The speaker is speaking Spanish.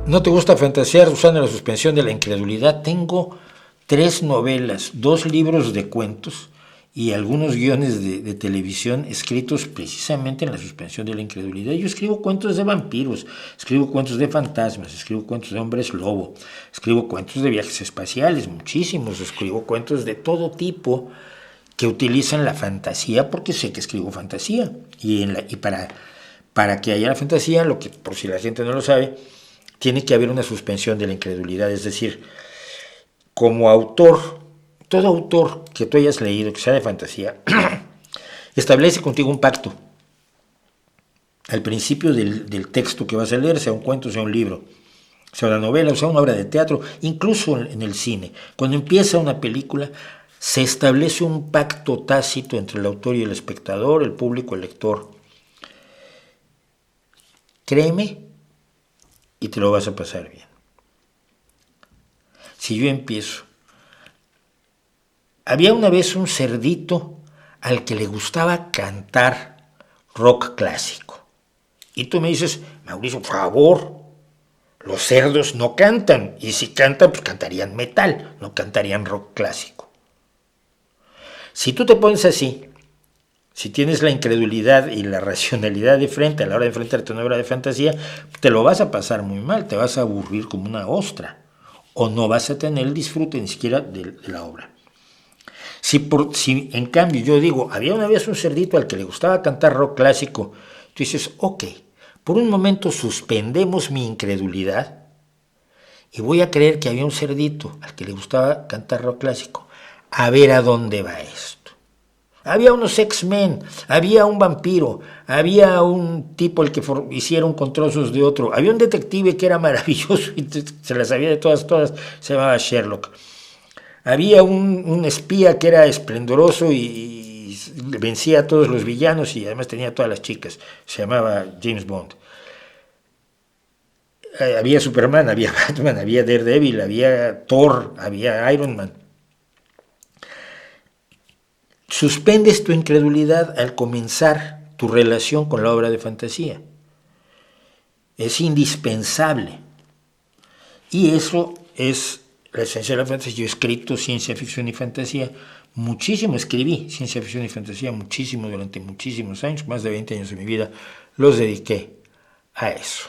¿No te gusta fantasear usando la suspensión de la incredulidad? Tengo 3 novelas, 2 libros de cuentos y algunos guiones de televisión escritos precisamente en la suspensión de la incredulidad. Yo escribo cuentos de vampiros, escribo cuentos de fantasmas, escribo cuentos de hombres lobo, escribo cuentos de viajes espaciales, muchísimos, escribo cuentos de todo tipo que utilizan la fantasía, porque sé que escribo fantasía. Y para que haya la fantasía, lo que, por si la gente no lo sabe, tiene que haber una suspensión de la incredulidad. Es decir, como autor, todo autor que tú hayas leído, que sea de fantasía, establece contigo un pacto. Al principio del texto que vas a leer, sea un cuento, sea un libro, sea una novela, o sea una obra de teatro, incluso en el cine. Cuando empieza una película, se establece un pacto tácito entre el autor y el espectador, el público, el lector. Créeme y te lo vas a pasar bien. Si yo empiezo, había una vez un cerdito al que le gustaba cantar rock clásico. Y tú me dices, Mauricio, por favor, los cerdos no cantan. Y si cantan, pues cantarían metal, no cantarían rock clásico. Si tú te pones así, si tienes la incredulidad y la racionalidad de frente a la hora de enfrentarte a una obra de fantasía, te lo vas a pasar muy mal, te vas a aburrir como una ostra, o no vas a tener el disfrute ni siquiera de la obra. Si en cambio yo digo, había una vez un cerdito al que le gustaba cantar rock clásico, tú dices, ok, por un momento suspendemos mi incredulidad y voy a creer que había un cerdito al que le gustaba cantar rock clásico, a ver a dónde va esto. Había unos X-Men, había un vampiro, había un tipo el que hicieron con trozos de otro, había un detective que era maravilloso y se las sabía de todas, se llamaba Sherlock. Había un espía que era esplendoroso y vencía a todos los villanos y además tenía a todas las chicas, se llamaba James Bond. Había Superman, había Batman, había Daredevil, había Thor, había Iron Man. Suspendes tu incredulidad al comenzar tu relación con la obra de fantasía. Es indispensable. Y eso es la esencia de la fantasía. Yo he escrito ciencia ficción y fantasía muchísimo, escribí ciencia ficción y fantasía muchísimo durante muchísimos años, más de 20 años de mi vida los dediqué a eso.